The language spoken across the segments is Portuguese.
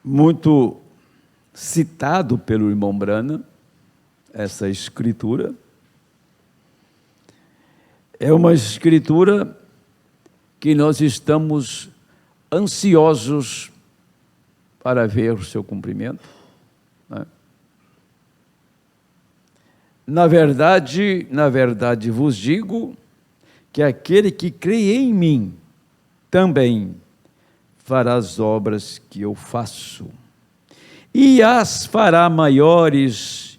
muito citado pelo irmão Branham, essa escritura. É uma escritura que nós estamos ansiosos para ver o seu cumprimento, né? Na verdade vos digo que aquele que crê em mim também fará as obras que eu faço, e as fará maiores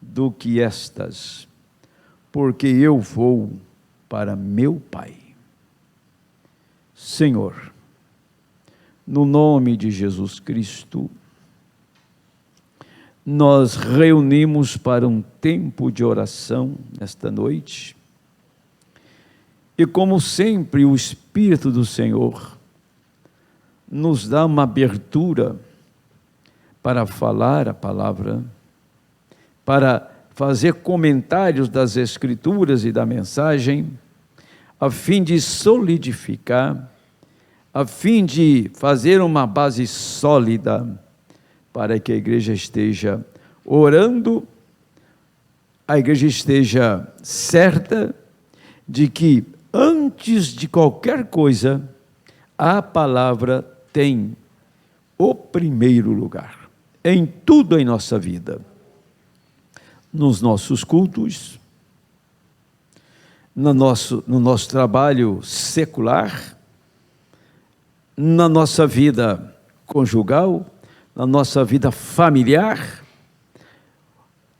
do que estas, porque eu vou para meu Pai. Senhor, no nome de Jesus Cristo, nós reunimos para um tempo de oração nesta noite, e como sempre o Espírito do Senhor nos dá uma abertura para falar a palavra, para fazer comentários das Escrituras e da mensagem, a fim de solidificar, a fim de fazer uma base sólida, para que a igreja esteja orando, a igreja esteja certa de que, antes de qualquer coisa, a palavra tem o primeiro lugar, em tudo em nossa vida, nos nossos cultos, no nosso trabalho secular, na nossa vida conjugal, na nossa vida familiar.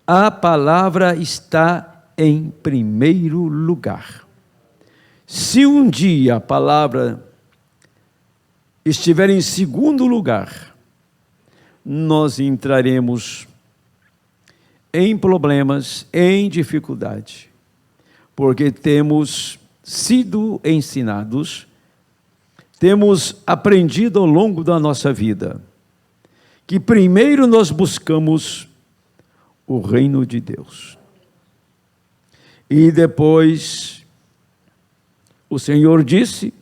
A palavra está em primeiro lugar. Se um dia a palavra estiver em segundo lugar, nós entraremos em problemas, em dificuldade, porque temos sido ensinados, temos aprendido ao longo da nossa vida, que primeiro nós buscamos o reino de Deus, e depois o Senhor disse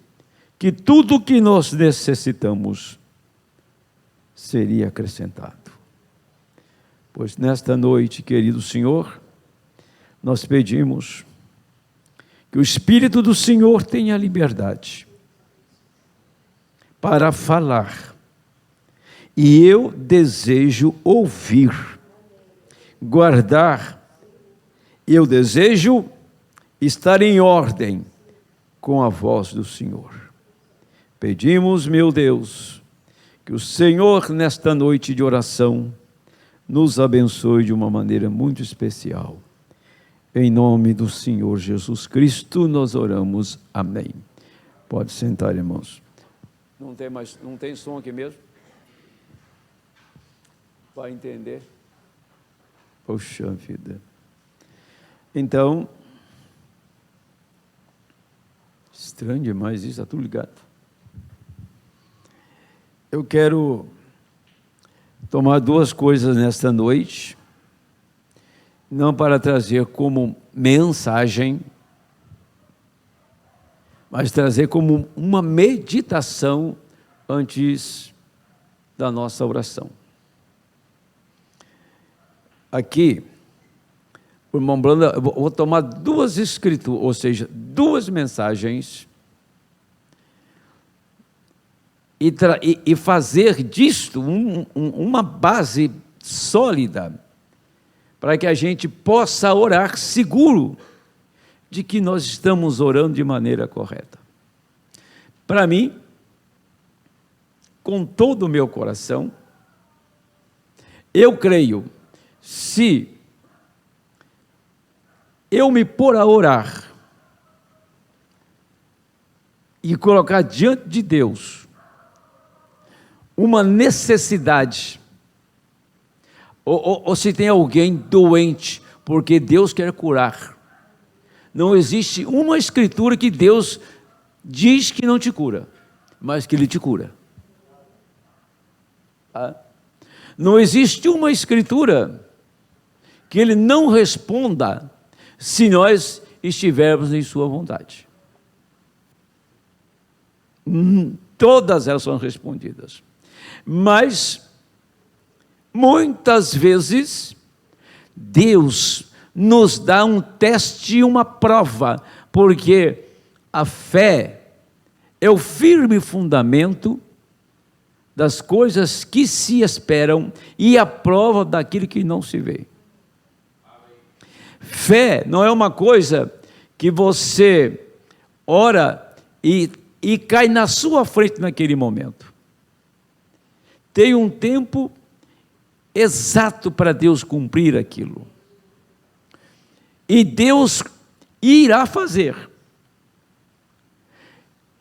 que tudo o que nós necessitamos seria acrescentado. Pois nesta noite, querido Senhor, nós pedimos que o Espírito do Senhor tenha liberdade para falar, e eu desejo ouvir, guardar, eu desejo estar em ordem com a voz do Senhor. Pedimos, meu Deus, que o Senhor, nesta noite de oração, nos abençoe de uma maneira muito especial. Em nome do Senhor Jesus Cristo, nós oramos. Amém. Pode sentar, irmãos. Não tem som aqui mesmo? Vai entender? Poxa vida. Então, estranho demais isso, está tudo ligado. Eu quero tomar duas coisas nesta noite, não para trazer como mensagem, mas trazer como uma meditação antes da nossa oração. Aqui, o irmão Branham, eu vou tomar duas escrituras, ou seja, duas mensagens, e fazer disto uma base sólida, para que a gente possa orar seguro de que nós estamos orando de maneira correta. Para mim, com todo o meu coração, eu creio, se eu me pôr a orar e colocar diante de Deus uma necessidade, ou se tem alguém doente, porque Deus quer curar, não existe uma escritura que Deus diz que não te cura, mas que Ele te cura. Não existe uma escritura que Ele não responda se nós estivermos em sua vontade. Todas elas são respondidas. Mas Muitas vezes, Deus nos dá um teste e uma prova, porque a fé é o firme fundamento das coisas que se esperam e a prova daquilo que não se vê. Fé não é uma coisa que você ora e cai na sua frente naquele momento. Tem um tempo exato para Deus cumprir aquilo. E Deus irá fazer.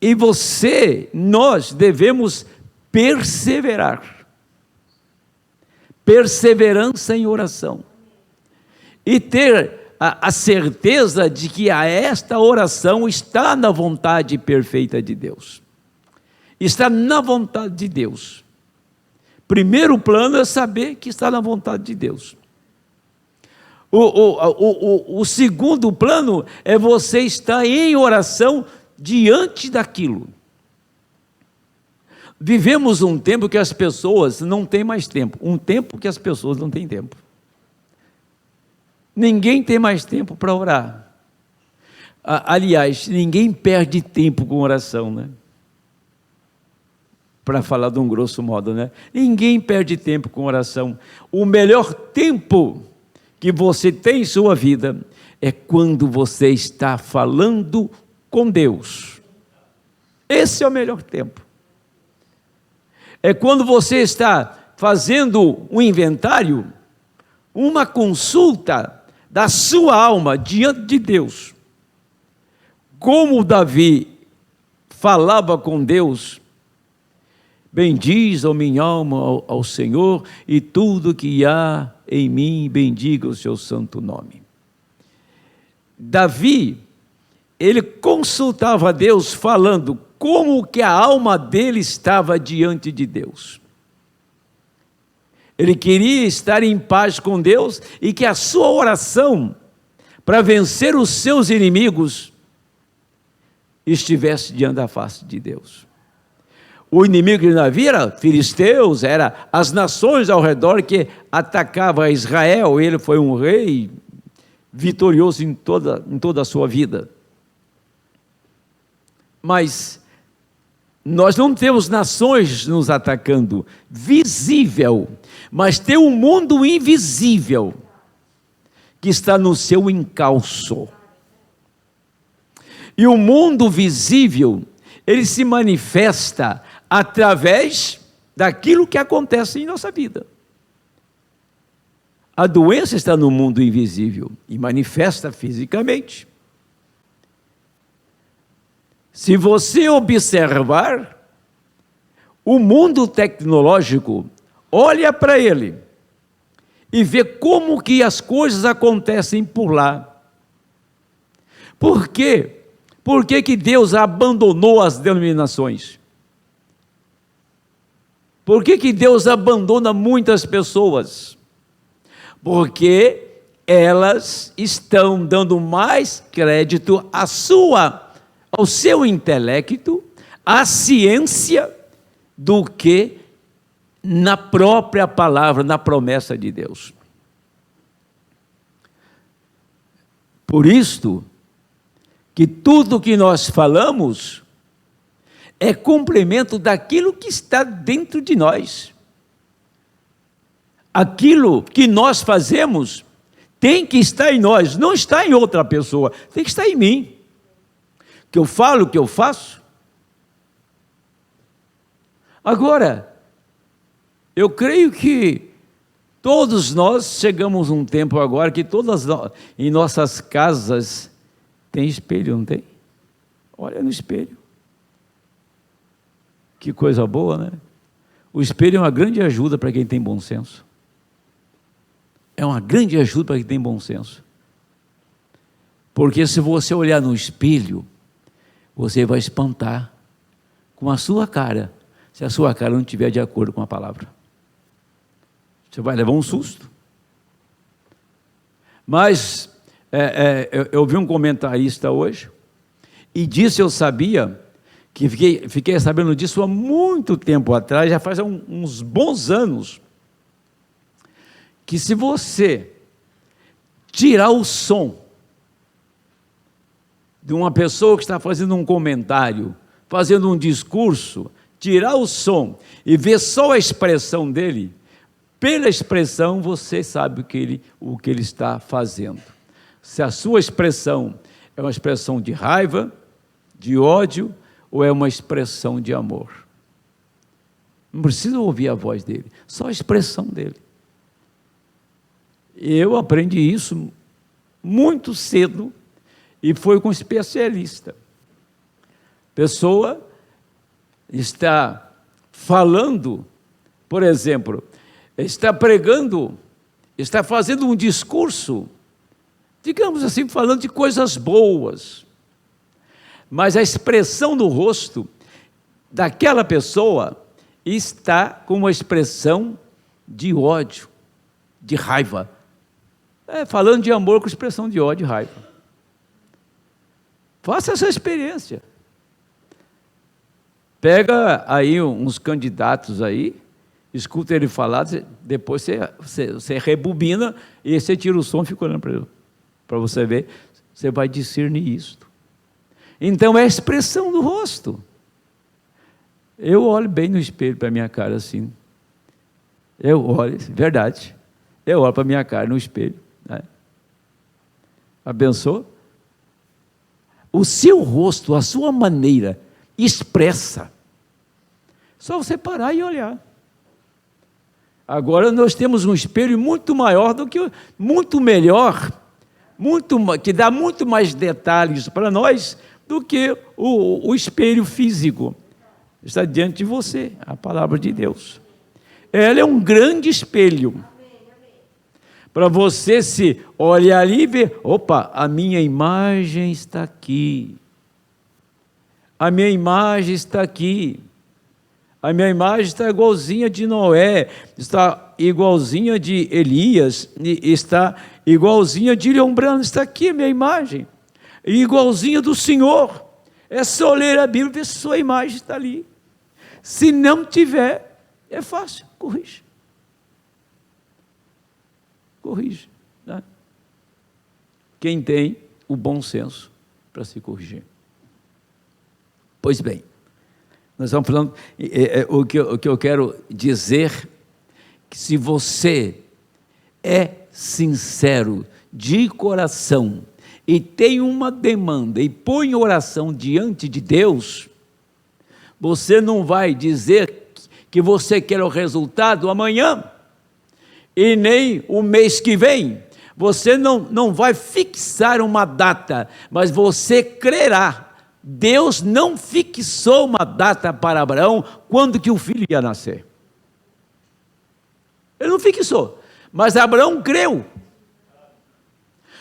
E nós devemos perseverar. Perseverança em oração. E ter a certeza de que esta oração está na vontade perfeita de Deus. Está na vontade de Deus. Primeiro plano é saber que está na vontade de Deus. O segundo plano é você estar em oração diante daquilo. Vivemos um tempo que as pessoas não têm mais tempo. Um tempo que as pessoas não têm tempo. Ninguém tem mais tempo para orar. Aliás, ninguém perde tempo com oração, né? Para falar de um grosso modo, né? Ninguém perde tempo com oração. O melhor tempo que você tem em sua vida é quando você está falando com Deus. Esse é o melhor tempo. É quando você está fazendo um inventário, uma consulta da sua alma diante de Deus. Como Davi falava com Deus: bendiz a minha alma ao Senhor, e tudo que há em mim, bendiga o seu santo nome. Davi, ele consultava a Deus falando como que a alma dele estava diante de Deus. Ele queria estar em paz com Deus e que a sua oração para vencer os seus inimigos estivesse diante da face de Deus. O inimigo de Davi era filisteus, era as nações ao redor que atacavam Israel. Ele foi um rei vitorioso em toda a sua vida. Mas nós não temos nações nos atacando, visível, mas tem um mundo invisível que está no seu encalço. E o mundo visível, ele se manifesta através daquilo que acontece em nossa vida. A doença está no mundo invisível e manifesta fisicamente. Se você observar, o mundo tecnológico, olha para ele e vê como que as coisas acontecem por lá. Por quê? Por que Deus abandonou as denominações? Por que Deus abandona muitas pessoas? Porque elas estão dando mais crédito ao seu intelecto, à ciência, do que na própria palavra, na promessa de Deus. Por isto, que tudo que nós falamos é complemento daquilo que está dentro de nós. Aquilo que nós fazemos tem que estar em nós, não está em outra pessoa, tem que estar em mim. Que eu falo, que eu faço. Agora, eu creio que todos nós chegamos a um tempo agora que em nossas casas tem espelho, não tem? Olha no espelho. Que coisa boa, né? O espelho é uma grande ajuda para quem tem bom senso. É uma grande ajuda para quem tem bom senso. Porque se você olhar no espelho, você vai espantar com a sua cara, se a sua cara não estiver de acordo com a palavra. Você vai levar um susto. Mas eu vi um comentarista hoje e disse, eu sabia, que fiquei sabendo disso há muito tempo atrás, já faz uns bons anos, que se você tirar o som de uma pessoa que está fazendo um comentário, fazendo um discurso, tirar o som e ver só a expressão dele, pela expressão você sabe o que ele está fazendo. Se a sua expressão é uma expressão de raiva, de ódio, ou é uma expressão de amor. Não precisa ouvir a voz dele, só a expressão dele. Eu aprendi isso muito cedo e foi com um especialista. Pessoa está falando, por exemplo, está pregando, está fazendo um discurso, digamos assim, falando de coisas boas, mas a expressão do rosto daquela pessoa está com uma expressão de ódio, de raiva. Falando de amor com expressão de ódio e raiva. Faça essa experiência. Pega aí uns candidatos aí, escuta ele falar, depois você rebobina e você tira o som e fica olhando para ele, para você ver, você vai discernir isto. Então é a expressão do rosto. Eu olho bem no espelho para a minha cara assim. Eu olho, verdade. Eu olho para a minha cara no espelho. Né? Abençoa? O seu rosto, a sua maneira, expressa. Só você parar e olhar. Agora nós temos um espelho muito maior do que, muito melhor, que dá muito mais detalhes para nós do que o espelho físico. Está diante de você, a palavra de Deus. Ela é um grande espelho. Para você se olhar ali e ver, opa, a minha imagem está aqui. A minha imagem está aqui. A minha imagem está igualzinha de Noé, está igualzinha de Elias, está igualzinha de Leão Brano, está aqui a minha imagem. Igualzinha do Senhor. É só ler a Bíblia e ver se sua imagem está ali. Se não tiver, é fácil, corrige. Corrige. Né? Quem tem o bom senso para se corrigir. Pois bem, nós estamos falando, o que eu quero dizer, que se você é sincero, de coração, e tem uma demanda, e põe oração diante de Deus, você não vai dizer que você quer o resultado amanhã, e nem o mês que vem. Você não vai fixar uma data, mas você crerá. Deus não fixou uma data para Abraão quando que o filho ia nascer. Ele não fixou, mas Abraão creu.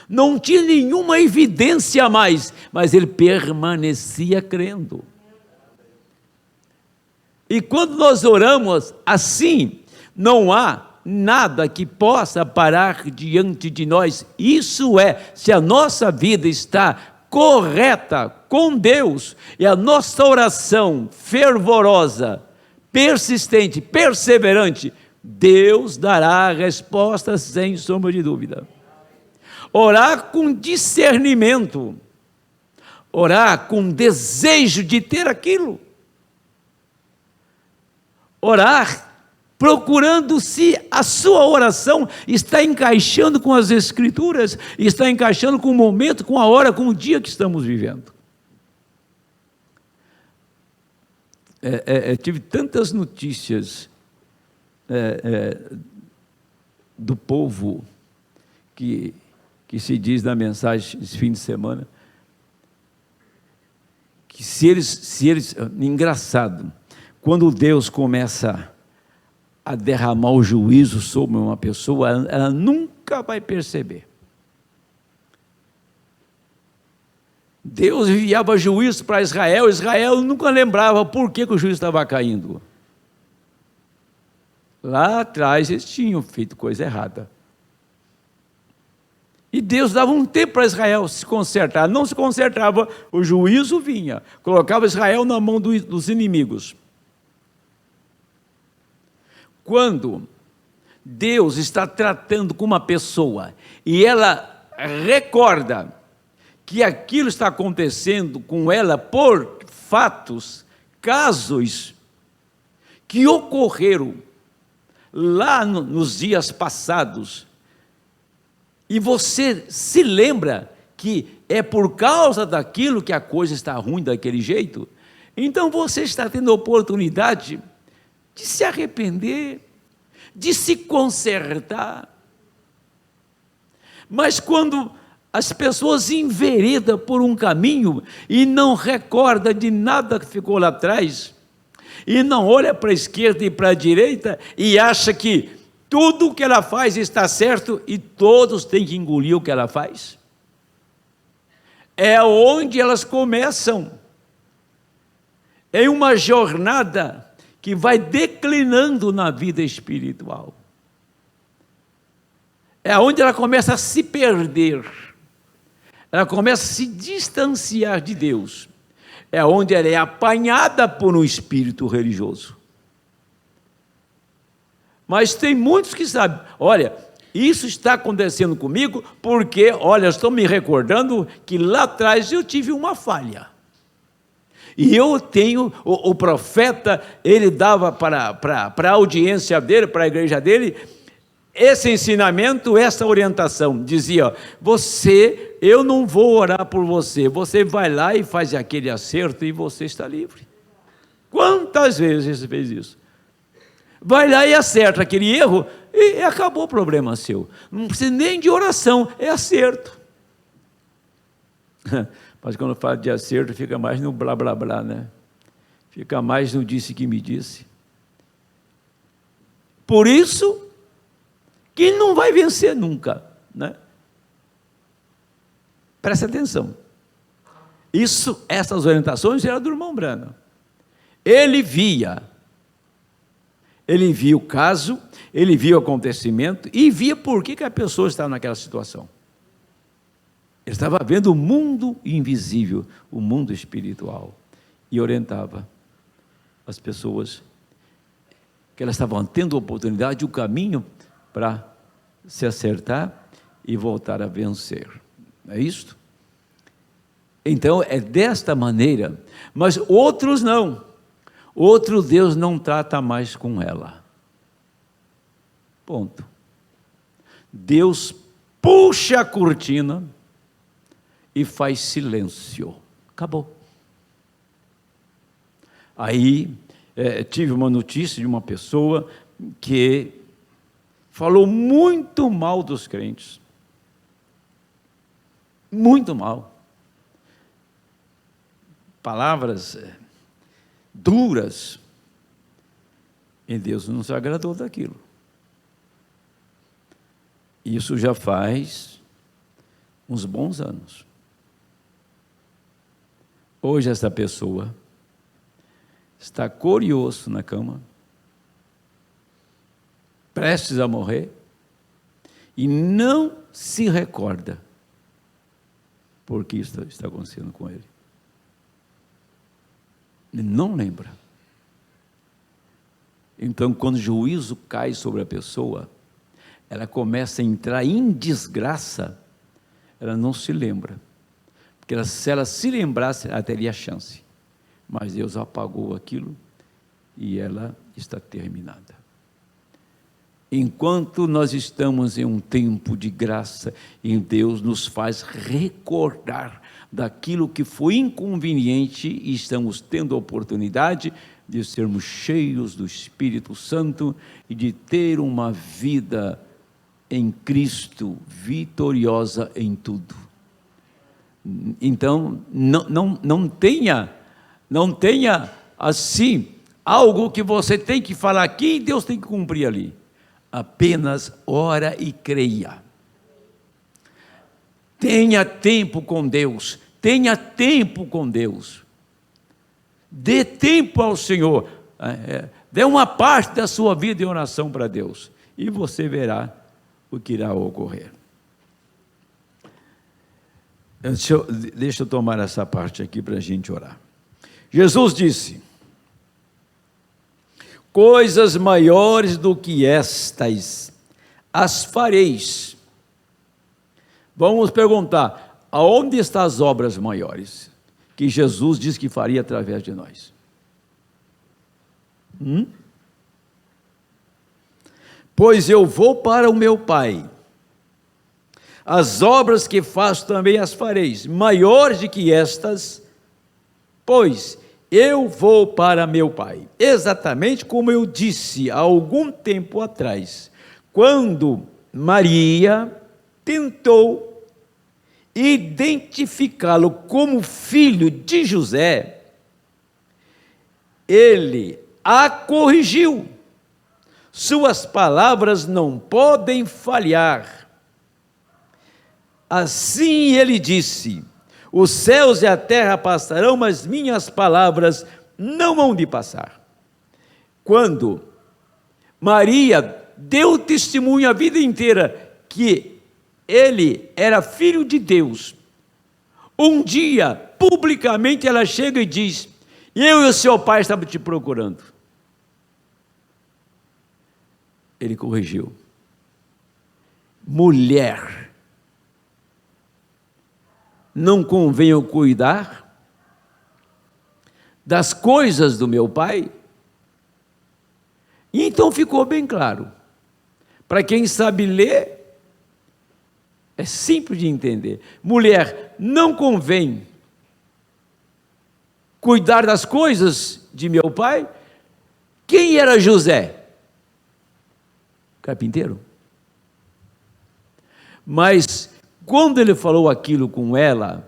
Não tinha nenhuma evidência a mais, mas ele permanecia crendo. E quando nós oramos assim, não há nada que possa parar diante de nós. Isso é, se a nossa vida está correta com Deus, e a nossa oração fervorosa, persistente, perseverante, Deus dará a resposta sem sombra de dúvida. Orar com discernimento, orar com desejo de ter aquilo, orar procurando se a sua oração está encaixando com as Escrituras, está encaixando com o momento, com a hora, com o dia que estamos vivendo. Tive tantas notícias do povo que se diz na mensagem esse fim de semana, que se eles engraçado, quando Deus começa a derramar o juízo sobre uma pessoa, ela nunca vai perceber. Deus enviava juízo para Israel, Israel nunca lembrava por que o juízo estava caindo. Lá atrás eles tinham feito coisa errada. E Deus dava um tempo para Israel se consertar. Não se consertava, o juízo vinha, colocava Israel na mão dos inimigos. Quando Deus está tratando com uma pessoa e ela recorda que aquilo está acontecendo com ela por fatos, casos que ocorreram lá nos dias passados, e você se lembra que é por causa daquilo que a coisa está ruim daquele jeito, então você está tendo a oportunidade de se arrepender, de se consertar. Mas quando as pessoas enveredam por um caminho e não recordam de nada que ficou lá atrás, e não olha para a esquerda e para a direita e acha que tudo o que ela faz está certo e todos têm que engolir o que ela faz, é onde elas começam em uma jornada que vai declinando na vida espiritual. É onde ela começa a se perder, ela começa a se distanciar de Deus, é onde ela é apanhada por um espírito religioso. Mas tem muitos que sabem, olha, isso está acontecendo comigo porque, olha, estou me recordando que lá atrás eu tive uma falha. E eu tenho, o profeta, ele dava para a audiência dele, para a igreja dele, esse ensinamento, essa orientação, dizia, eu não vou orar por você, você vai lá e faz aquele acerto e você está livre. Quantas vezes você fez isso? Vai lá e acerta aquele erro e acabou o problema seu. Não precisa nem de oração, é acerto. Mas quando fala de acerto, fica mais no blá blá blá, né? Fica mais no disse que me disse. Por isso que não vai vencer nunca, né? Preste atenção. Essas orientações eram do irmão Branham. Ele via o caso, ele via o acontecimento e via por que a pessoa estava naquela situação. Ele estava vendo o mundo invisível, o mundo espiritual, e orientava as pessoas que elas estavam tendo a oportunidade, o caminho para se acertar e voltar a vencer. É isto? Então, é desta maneira, mas outros não. Outro Deus não trata mais com ela. Ponto. Deus puxa a cortina e faz silêncio. Acabou. Aí, tive uma notícia de uma pessoa que falou muito mal dos crentes. Muito mal. Palavras duras. E Deus não se agradou daquilo. Isso já faz uns bons anos. Hoje essa pessoa está curioso na cama, prestes a morrer, e não se recorda porque isso está acontecendo com ele. Ele não lembra. Então, quando o juízo cai sobre a pessoa, ela começa a entrar em desgraça, ela não se lembra. Porque se ela se lembrasse, ela teria chance. Mas Deus apagou aquilo e ela está terminada. Enquanto nós estamos em um tempo de graça, em Deus nos faz recordar daquilo que foi inconveniente e estamos tendo a oportunidade de sermos cheios do Espírito Santo e de ter uma vida em Cristo vitoriosa em tudo. Então, não tenha assim algo que você tem que falar aqui e Deus tem que cumprir ali. Apenas ora e creia. Tenha tempo com Deus, tenha tempo com Deus. Dê tempo ao Senhor, dê uma parte da sua vida em oração para Deus, e você verá o que irá ocorrer. Deixa eu tomar essa parte aqui para a gente orar. Jesus disse: coisas maiores do que estas as fareis. Vamos perguntar, aonde estão as obras maiores que Jesus disse que faria através de nós? Pois eu vou para o meu Pai, as obras que faço também as fareis, maiores do que estas, pois eu vou para meu Pai. Exatamente como eu disse há algum tempo atrás, quando Maria tentou identificá-lo como filho de José, ele a corrigiu. Suas palavras não podem falhar. Assim ele disse: os céus e a terra passarão, mas minhas palavras não hão de passar. Quando Maria deu testemunho a vida inteira que ele era filho de Deus, um dia, publicamente, ela chega e diz: eu e o seu pai estavam te procurando. Ele corrigiu: mulher, não convém eu cuidar das coisas do meu pai? E então ficou bem claro. Para quem sabe ler, é simples de entender. Mulher, não convém cuidar das coisas de meu pai? Quem era José? Carpinteiro. Mas quando ele falou aquilo com ela,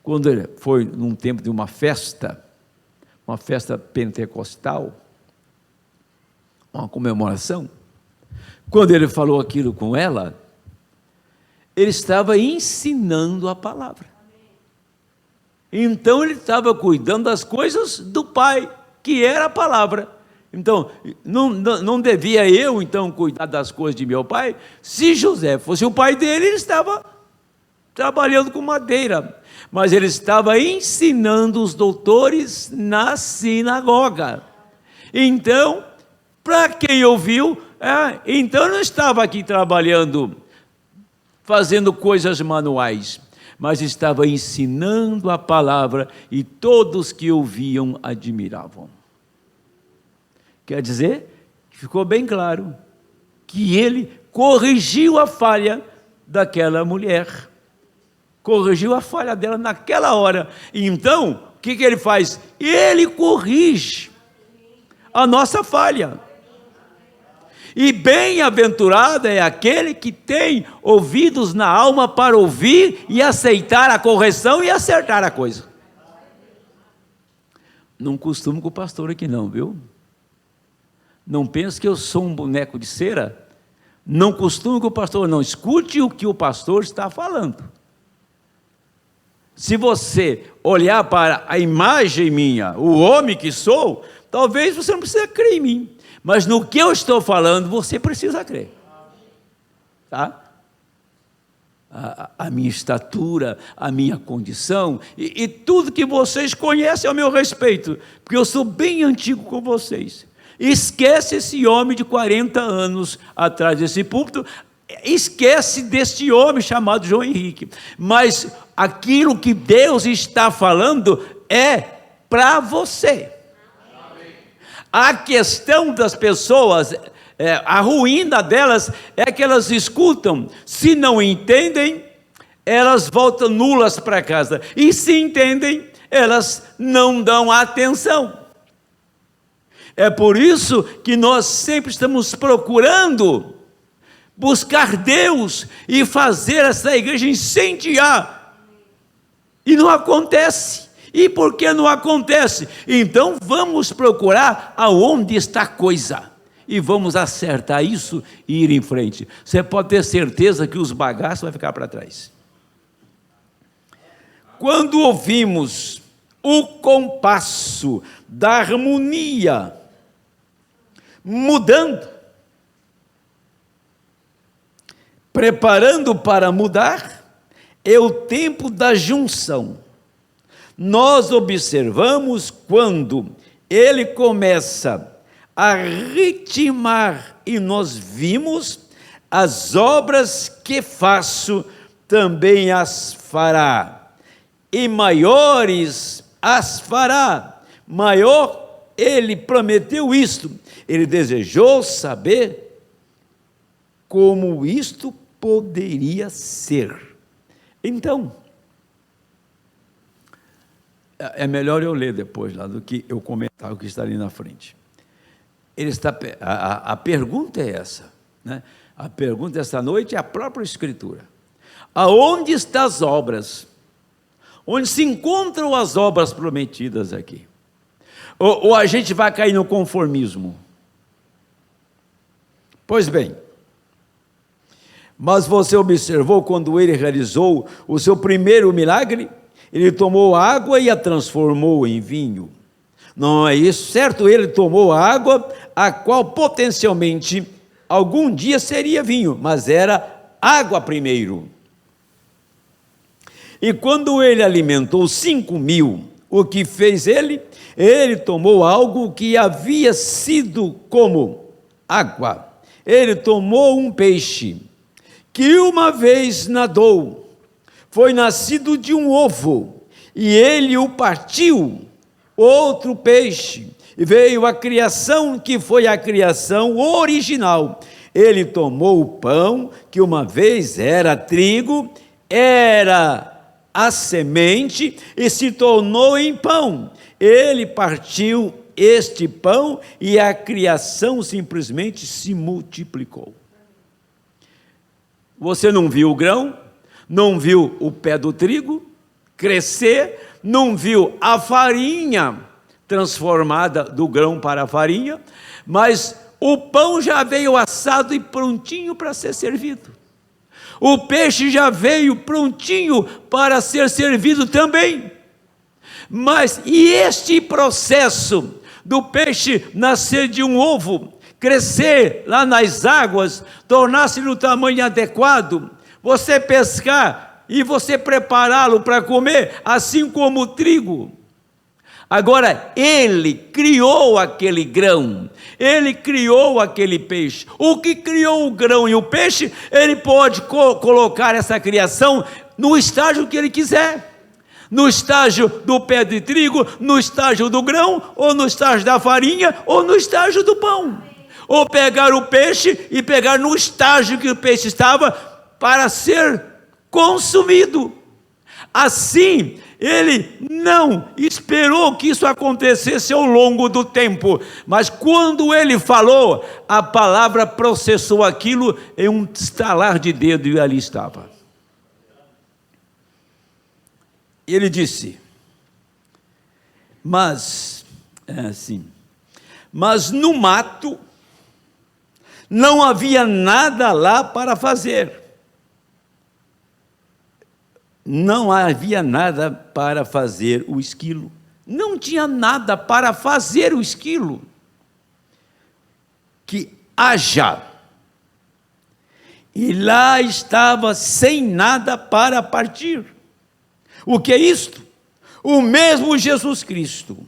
quando ele foi num tempo de uma festa pentecostal, uma comemoração, quando ele falou aquilo com ela, ele estava ensinando a palavra. Então ele estava cuidando das coisas do Pai, que era a palavra. Então, não devia eu, então, cuidar das coisas de meu pai? Se José fosse o pai dele, ele estava trabalhando com madeira, mas ele estava ensinando os doutores na sinagoga. Então, para quem ouviu, então eu não estava aqui trabalhando, fazendo coisas manuais, mas estava ensinando a palavra, e todos que ouviam admiravam. Quer dizer, ficou bem claro que ele corrigiu a falha daquela mulher, corrigiu a falha dela naquela hora. Então, o que ele faz? Ele corrige a nossa falha. E bem-aventurado é aquele que tem ouvidos na alma para ouvir e aceitar a correção e acertar a coisa. Não costumo com o pastor aqui não, viu? Não pense que eu sou um boneco de cera. Não costumo com o pastor, não. Escute o que o pastor está falando. Se você olhar para a imagem minha, o homem que sou, talvez você não precise crer em mim. Mas no que eu estou falando, você precisa crer. Tá? A minha estatura, a minha condição, e tudo que vocês conhecem ao meu respeito, porque eu sou bem antigo com vocês. Esquece esse homem de 40 anos atrás desse púlpito, esquece deste homem chamado João Henrique, mas aquilo que Deus está falando é para você. A questão das pessoas, a ruína delas é que elas escutam, se não entendem, elas voltam nulas para casa, e se entendem, elas não dão atenção. É por isso que nós sempre estamos procurando buscar Deus e fazer essa igreja incendiar. E não acontece. E por que não acontece? Então vamos procurar aonde está a coisa. E vamos acertar isso e ir em frente. Você pode ter certeza que os bagaços vão ficar para trás. Quando ouvimos o compasso da harmonia mudando, preparando para mudar, é o tempo da junção. Nós observamos quando ele começa a ritmar, e nós vimos as obras que faço também as fará, e maiores as fará. Maior, ele prometeu isto, ele desejou saber como isto poderia ser. Então, é melhor eu ler depois lá do que eu comentar o que está ali na frente. A pergunta é essa, né? A pergunta esta noite é a própria Escritura. Aonde estão as obras? Onde se encontram as obras prometidas aqui? Ou a gente vai cair no conformismo? Pois bem, mas você observou quando ele realizou o seu primeiro milagre? Ele tomou água e a transformou em vinho. Não é isso? Certo, ele tomou água, a qual potencialmente algum dia seria vinho, mas era água primeiro. E quando ele alimentou 5.000, o que fez ele? Ele tomou algo que havia sido como água. Ele tomou um peixe, que uma vez nadou, foi nascido de um ovo, e ele o partiu, outro peixe, e veio a criação, que foi a criação original. Ele tomou o pão, que uma vez era trigo, era a semente, e se tornou em pão. Ele partiu este pão, e a criação simplesmente se multiplicou. Você não viu o grão, não viu o pé do trigo crescer, não viu a farinha transformada do grão para a farinha, mas o pão já veio assado e prontinho para ser servido. O peixe já veio prontinho para ser servido também. Mas e este processo do peixe nascer de um ovo, crescer lá nas águas, tornar-se no tamanho adequado, você pescar e você prepará-lo para comer, assim como o trigo. Agora, ele criou aquele grão, ele criou aquele peixe. O que criou o grão e o peixe, ele pode colocar essa criação no estágio que ele quiser. No estágio do pé de trigo, no estágio do grão, ou no estágio da farinha, ou no estágio do pão. Ou pegar o peixe e pegar no estágio que o peixe estava para ser consumido. Assim, ele não esperou que isso acontecesse ao longo do tempo, mas quando ele falou, a palavra processou aquilo em um estalar de dedo e ali estava. Ele disse, mas no mato não havia nada lá para fazer. Não havia nada para fazer o esquilo. Não tinha nada para fazer o esquilo. Que haja. E lá estava sem nada para partir. O que é isto? O mesmo Jesus Cristo.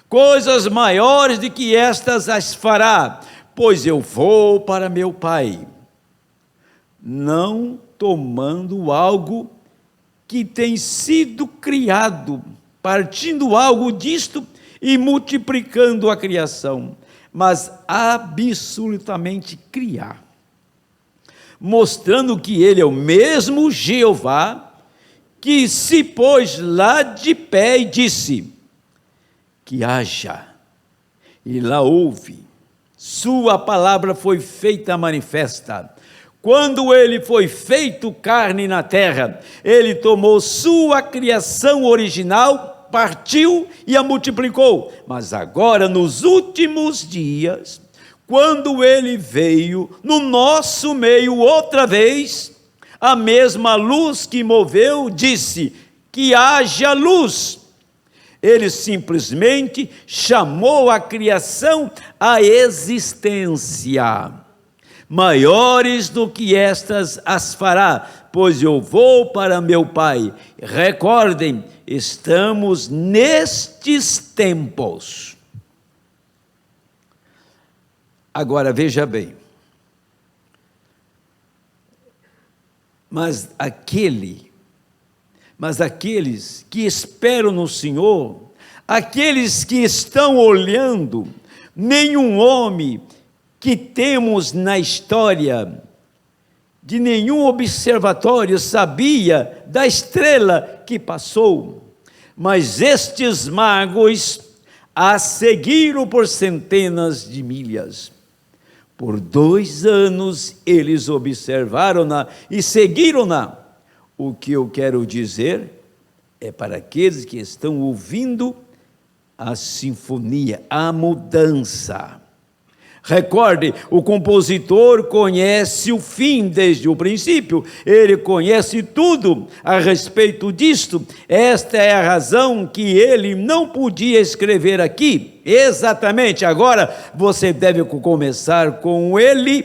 Coisas maiores do que estas as fará, pois eu vou para meu Pai. Não tomando algo que tem sido criado, partindo algo disto e multiplicando a criação, mas absolutamente criar, mostrando que ele é o mesmo Jeová, que se pôs lá de pé e disse, que haja, e lá houve, sua palavra foi feita manifesta. Quando ele foi feito carne na terra, ele tomou sua criação original, partiu e a multiplicou. Mas agora, nos últimos dias, quando ele veio no nosso meio outra vez, a mesma luz que moveu disse que haja luz. Ele simplesmente chamou a criação à existência. Maiores do que estas as fará, pois eu vou para meu Pai. Recordem, estamos nestes tempos. Agora veja bem, Mas aqueles que esperam no Senhor, aqueles que estão olhando, nenhum homem que temos na história de nenhum observatório sabia da estrela que passou, mas estes magos a seguiram por centenas de milhas. Por 2 anos eles observaram-na e seguiram-na. O que eu quero dizer é para aqueles que estão ouvindo a sinfonia, a mudança. Recorde, o compositor conhece o fim desde o princípio, ele conhece tudo a respeito disto. Esta é a razão que ele não podia escrever aqui. Exatamente, agora você deve começar com ele,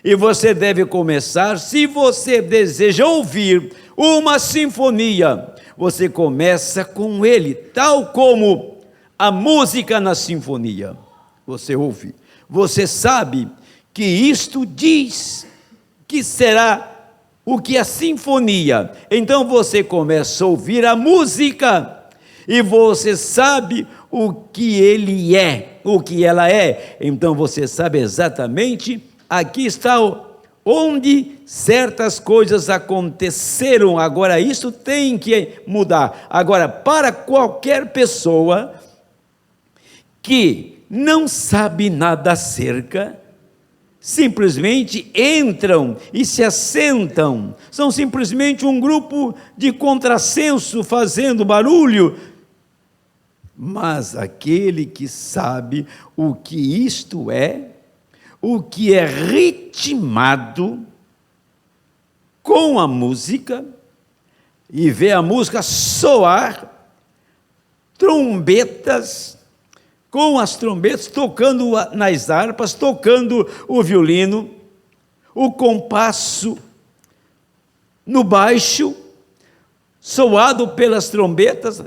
e você deve começar, se você deseja ouvir uma sinfonia, você começa com ele, tal como a música na sinfonia. Você ouve. Você sabe que isto diz que será o que a sinfonia. Então você começa a ouvir a música e você sabe o que ele é, o que ela é. Então você sabe exatamente, aqui está onde certas coisas aconteceram. Agora isso tem que mudar. Agora, para qualquer pessoa que não sabe nada acerca, simplesmente entram e se assentam, são simplesmente um grupo de contrassenso fazendo barulho. Mas aquele que sabe o que isto é, o que é ritmado com a música, e vê a música soar, trombetas, com as trombetas, tocando nas harpas, tocando o violino, o compasso no baixo, soado pelas trombetas,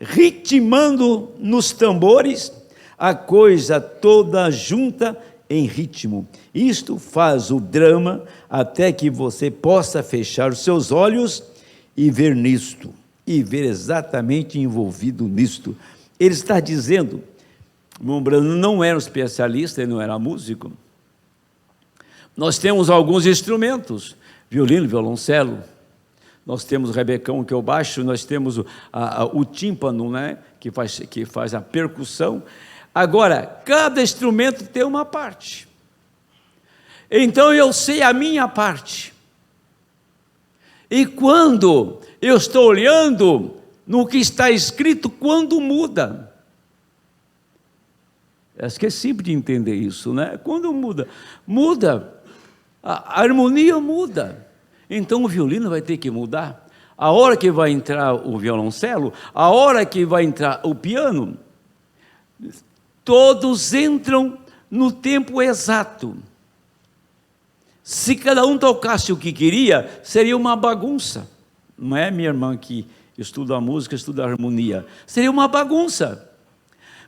ritmando nos tambores, a coisa toda junta em ritmo. Isto faz o drama até que você possa fechar os seus olhos e ver nisto, e ver exatamente envolvido nisto. Ele está dizendo, Mombrano não era um especialista, ele não era músico. Nós temos alguns instrumentos, violino, violoncelo, nós temos o rebecão, que é o baixo, nós temos o tímpano, né, que faz a percussão. Agora, cada instrumento tem uma parte. Então eu sei a minha parte. E quando eu estou olhando no que está escrito, quando muda. Acho que é simples de entender isso, né? Quando muda, a harmonia muda. Então o violino vai ter que mudar. A hora que vai entrar o violoncelo, a hora que vai entrar o piano, todos entram no tempo exato. Se cada um tocasse o que queria, seria uma bagunça. Não é, minha irmã que estuda a música, estuda a harmonia? Seria uma bagunça.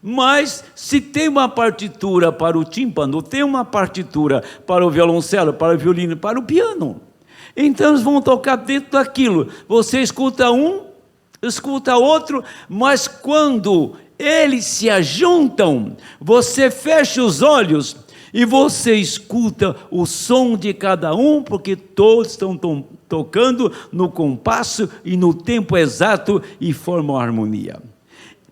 Mas se tem uma partitura para o tímpano, tem uma partitura para o violoncelo, para o violino, para o piano, então eles vão tocar dentro daquilo. Você escuta um, escuta outro, mas quando eles se ajuntam, você fecha os olhos e você escuta o som de cada um, porque todos estão tocando no compasso e no tempo exato e formam a harmonia.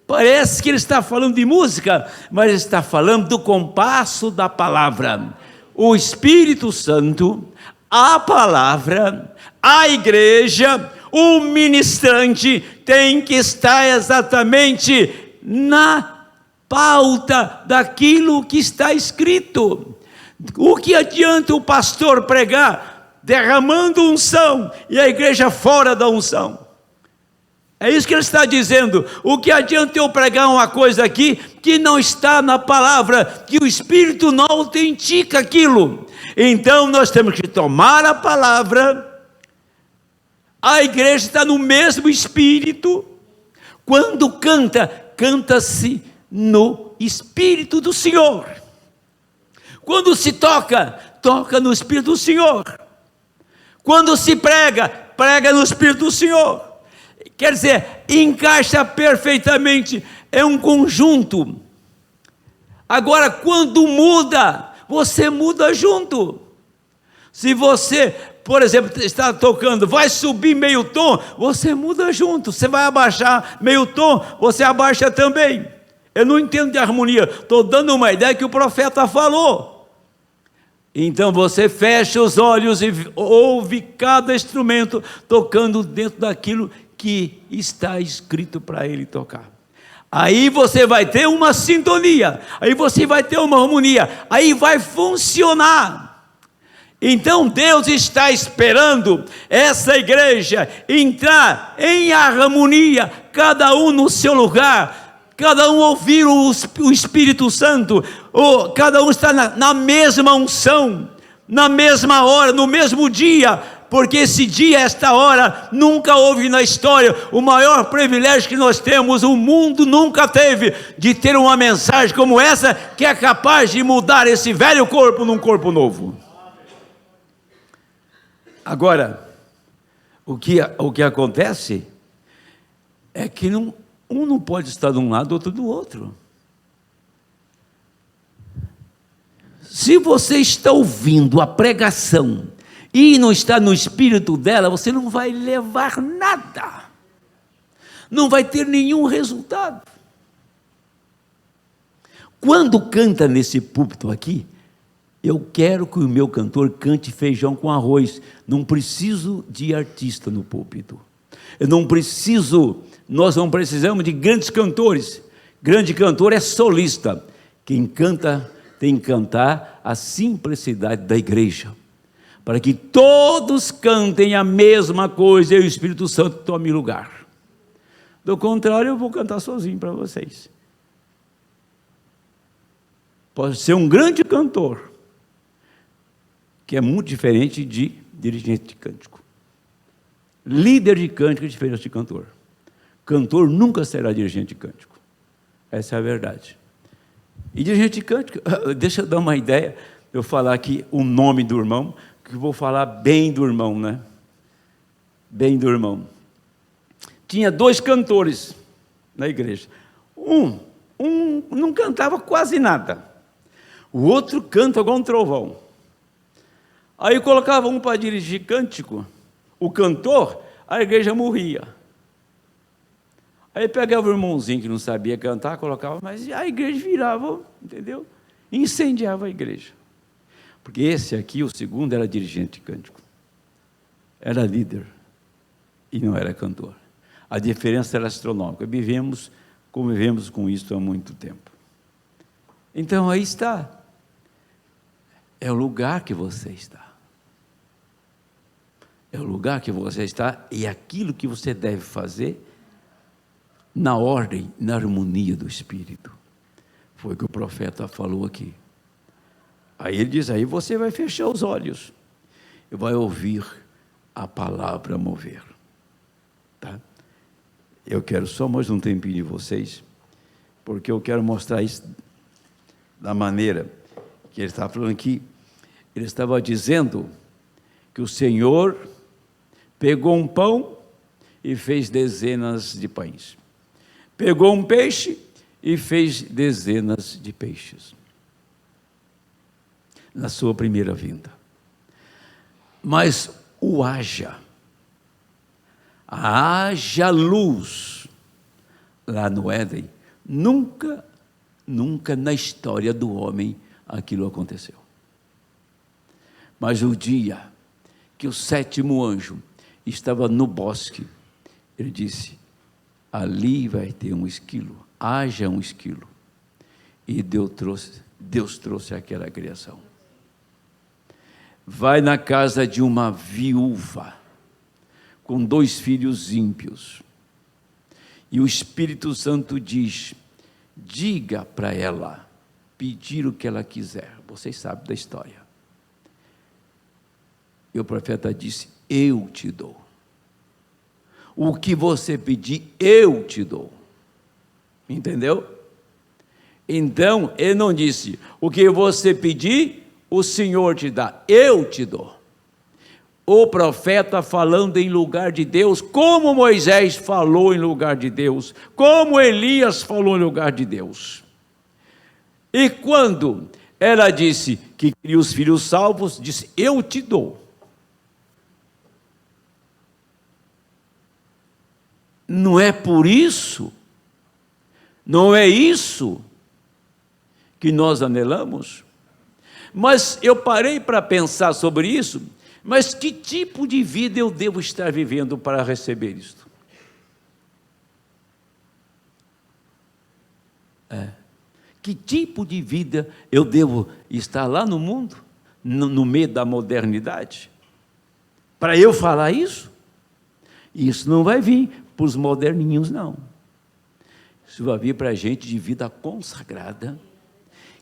Parece que ele está falando de música, mas ele está falando do compasso da palavra. O Espírito Santo, a palavra, a igreja, o ministrante tem que estar exatamente na pauta daquilo que está escrito. O que adianta o pastor pregar derramando unção e a igreja fora da unção? É isso que ele está dizendo. O que adianta eu pregar uma coisa aqui que não está na palavra, que o Espírito não autentica aquilo? Então nós temos que tomar a palavra. A igreja está no mesmo Espírito. Quando canta, canta-se no Espírito do Senhor. Quando se toca, toca no Espírito do Senhor. Quando se prega, prega no Espírito do Senhor. Quer dizer, encaixa perfeitamente, é um conjunto. Agora, quando muda, você muda junto. Se você, por exemplo, está tocando, vai subir meio tom, você muda junto. Você vai abaixar meio tom, você abaixa também. Eu não entendo de harmonia, estou dando uma ideia que o profeta falou. Então você fecha os olhos e ouve cada instrumento tocando dentro daquilo que está escrito para ele tocar. Aí você vai ter uma sintonia, aí você vai ter uma harmonia, aí vai funcionar. Então Deus está esperando essa igreja entrar em harmonia, cada um no seu lugar, cada um ouvir o Espírito Santo, cada um está na mesma unção, na mesma hora, no mesmo dia, porque esse dia, esta hora, nunca houve na história. O maior privilégio que nós temos, o mundo nunca teve, de ter uma mensagem como essa, que é capaz de mudar esse velho corpo num corpo novo. Agora, o que acontece é que um não pode estar de um lado, outro do outro. Se você está ouvindo a pregação e não está no espírito dela, você não vai levar nada, não vai ter nenhum resultado. Quando canta nesse púlpito aqui, eu quero que o meu cantor cante feijão com arroz. Não preciso de artista no púlpito. Nós não precisamos de grandes cantores. Grande cantor é solista. Quem canta tem que cantar a simplicidade da igreja, para que todos cantem a mesma coisa e o Espírito Santo tome lugar. Do contrário, eu vou cantar sozinho para vocês. Pode ser um grande cantor, que é muito diferente de dirigente de cântico. Líder de cântico é diferente de cantor. Cantor nunca será dirigente de cântico. Essa é a verdade. E dirigente de cântico, deixa eu dar uma ideia, eu falar aqui o nome do irmão, que eu vou falar bem do irmão, né? Bem do irmão. Tinha 2 cantores na igreja. Um não cantava quase nada. O outro canta igual um trovão. Aí colocava um para dirigir cântico, o cantor, a igreja morria. Aí pegava o irmãozinho que não sabia cantar, colocava, mas a igreja virava, entendeu? Incendiava a igreja. Porque esse aqui, o segundo, era dirigente de cântico. Era líder e não era cantor. A diferença era astronômica. Convivemos com isso há muito tempo. Então aí está. É o lugar que você está. É o lugar que você está e aquilo que você deve fazer na ordem, na harmonia do Espírito. Foi o que o profeta falou aqui. Aí ele diz, aí você vai fechar os olhos e vai ouvir a palavra mover. Tá? Eu quero só mais um tempinho de vocês, porque eu quero mostrar isso da maneira que ele está falando aqui. Ele estava dizendo que o Senhor pegou um pão e fez dezenas de pães. Pegou um peixe e fez dezenas de peixes. Na sua primeira vinda. Mas o haja luz, lá no Éden, nunca na história do homem aquilo aconteceu. Mas o dia que o 7º anjo estava no bosque, ele disse, ali vai ter um esquilo, haja um esquilo. E Deus trouxe aquela criação. Vai na casa de uma viúva, com 2 filhos ímpios. E o Espírito Santo diz, diga para ela, pedir o que ela quiser. Vocês sabem da história. E o profeta disse, eu te dou. O que você pedir, eu te dou. Entendeu? Então, ele não disse, o que você pedir, o Senhor te dá, eu te dou. o profeta falando em lugar de Deus, como Moisés falou em lugar de Deus, como Elias falou em lugar de Deus. E quando ela disse que queria os filhos salvos, disse: eu te dou. Não é por isso, não é isso que nós anelamos? Mas eu parei para pensar sobre isso. Mas que tipo de vida eu devo estar vivendo para receber isto? Que tipo de vida eu devo estar lá no mundo, no meio da modernidade? Para eu falar isso? Isso não vai vir para os moderninhos, não. Isso vai vir para a gente de vida consagrada,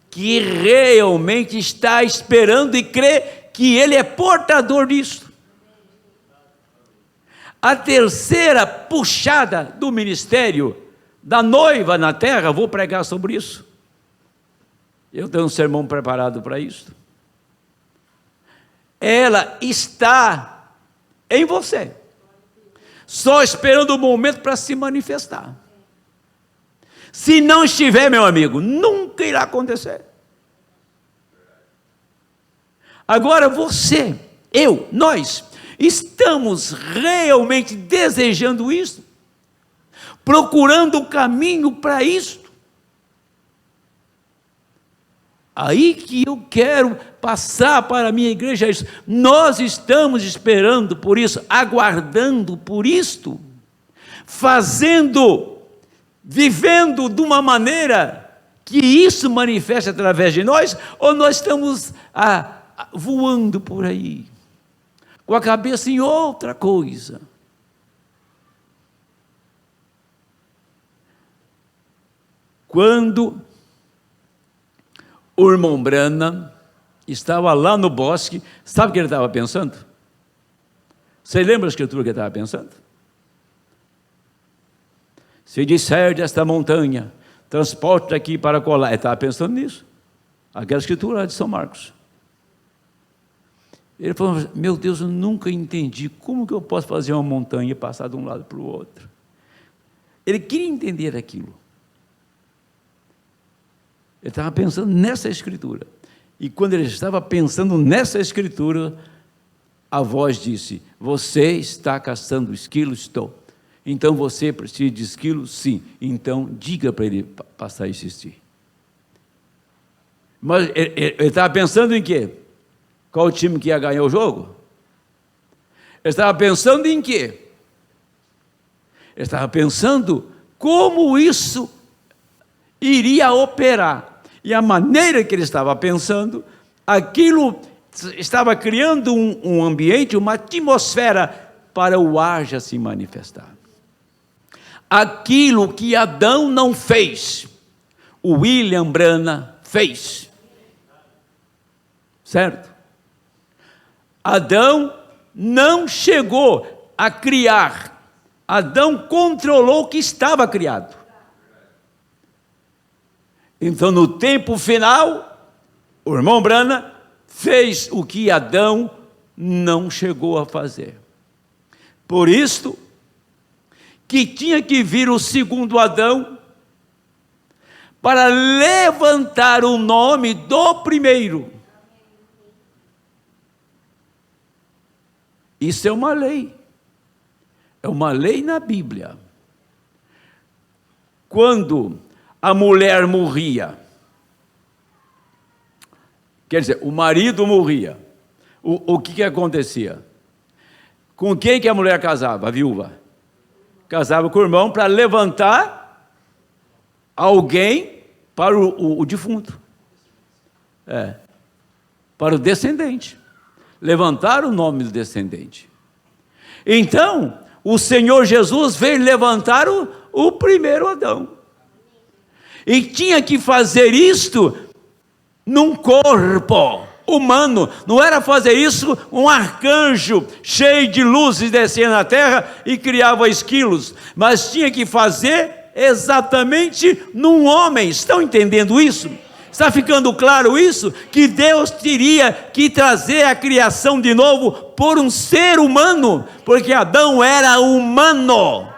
que realmente está esperando e crê que ele é portador disso. A terceira puxada do ministério da noiva na terra, vou pregar sobre isso. Eu tenho um sermão preparado para isso. Ela está em você, só esperando o momento para se manifestar. Se não estiver, meu amigo, nunca irá acontecer. Agora você, eu, nós, estamos realmente desejando isso? Procurando o caminho para isso? Aí que eu quero passar para a minha igreja isso. Nós estamos esperando por isso, aguardando por isto, fazendo, vivendo de uma maneira que isso manifeste através de nós, ou nós estamos voando por aí, com a cabeça em outra coisa? Quando o irmão Branham estava lá no bosque, sabe o que ele estava pensando? Você lembra a escritura que ele estava pensando? Se disser desta montanha, transporte daqui para colar. Ele estava pensando nisso. Aquela escritura de São Marcos. Ele falou: meu Deus, eu nunca entendi como que eu posso fazer uma montanha e passar de um lado para o outro. Ele queria entender aquilo. Ele estava pensando nessa escritura. E quando ele estava pensando nessa escritura, a voz disse: você está caçando esquilos? Estou. Então você precisa de esquilos? Sim. Então diga para ele passar a existir. Mas ele estava pensando em quê? Qual o time que ia ganhar o jogo? Ele estava pensando em quê? Ele estava pensando como isso iria operar. E a maneira que ele estava pensando, aquilo estava criando um ambiente, uma atmosfera para o ar já se manifestar. Aquilo que Adão não fez, o William Branham fez. Certo? Adão não chegou a criar, Adão controlou o que estava criado. Então, no tempo final, o irmão Branham fez o que Adão não chegou a fazer. Por isso, que tinha que vir o segundo Adão para levantar o nome do primeiro. Isso é uma lei na Bíblia. Quando a mulher morria, quer dizer, o marido morria, o que acontecia? Com quem que a mulher casava, a viúva? Casava com o irmão para levantar alguém para o defunto, para o descendente, levantar o nome do descendente. Então, o Senhor Jesus veio levantar o primeiro Adão, e tinha que fazer isto num corpo humano, não era fazer isso um arcanjo cheio de luzes descendo na terra e criava esquilos, mas tinha que fazer exatamente num homem. Estão entendendo isso? Está ficando claro isso? Que Deus teria que trazer a criação de novo por um ser humano, porque Adão era humano.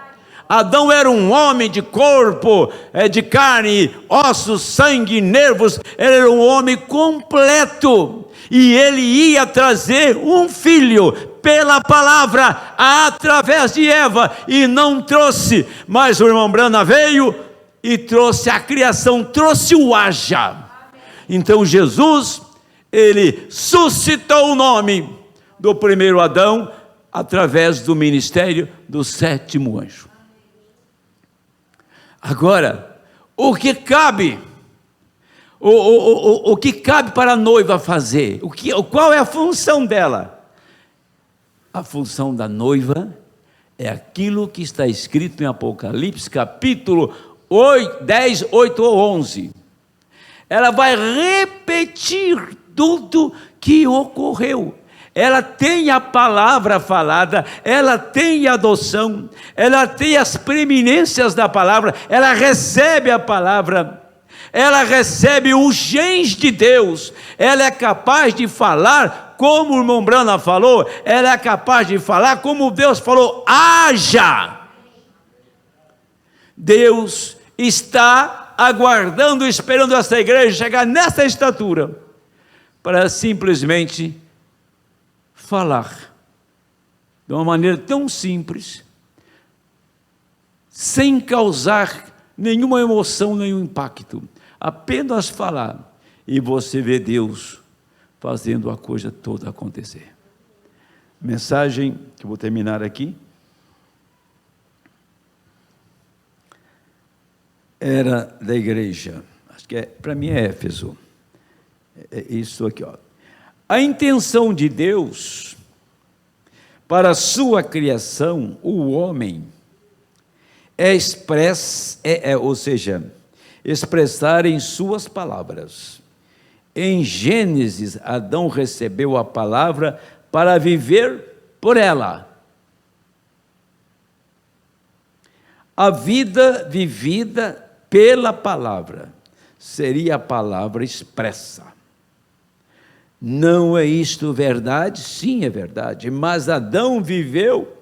Adão era um homem de corpo, de carne, ossos, sangue, nervos. Ele era um homem completo. E ele ia trazer um filho pela palavra através de Eva. E não trouxe. Mas o irmão Branham veio e trouxe a criação, trouxe o haja. Então Jesus, ele suscitou o nome do primeiro Adão através do ministério do sétimo anjo. Agora, o que cabe? O que cabe para a noiva fazer? Qual é a função dela? A função da noiva é aquilo que está escrito em Apocalipse, capítulo 10, 8 ou 11. Ela vai repetir tudo que ocorreu. Ela tem a palavra falada, ela tem a adoção, ela tem as preeminências da palavra, ela recebe a palavra, ela recebe os genes de Deus, ela é capaz de falar como o irmão Branham falou, ela é capaz de falar como Deus falou, haja. Deus está aguardando, esperando essa igreja chegar nessa estatura, para simplesmente falar, de uma maneira tão simples, sem causar nenhuma emoção, nenhum impacto, apenas falar, e você vê Deus fazendo a coisa toda acontecer. Mensagem, que eu vou terminar aqui, era da igreja, acho que para mim é Éfeso, é isso aqui, ó. A intenção de Deus para a sua criação, o homem, ou seja, expressar em suas palavras. Em Gênesis, Adão recebeu a palavra para viver por ela. A vida vivida pela palavra seria a palavra expressa. Não é isto verdade? Sim, é verdade. Mas Adão viveu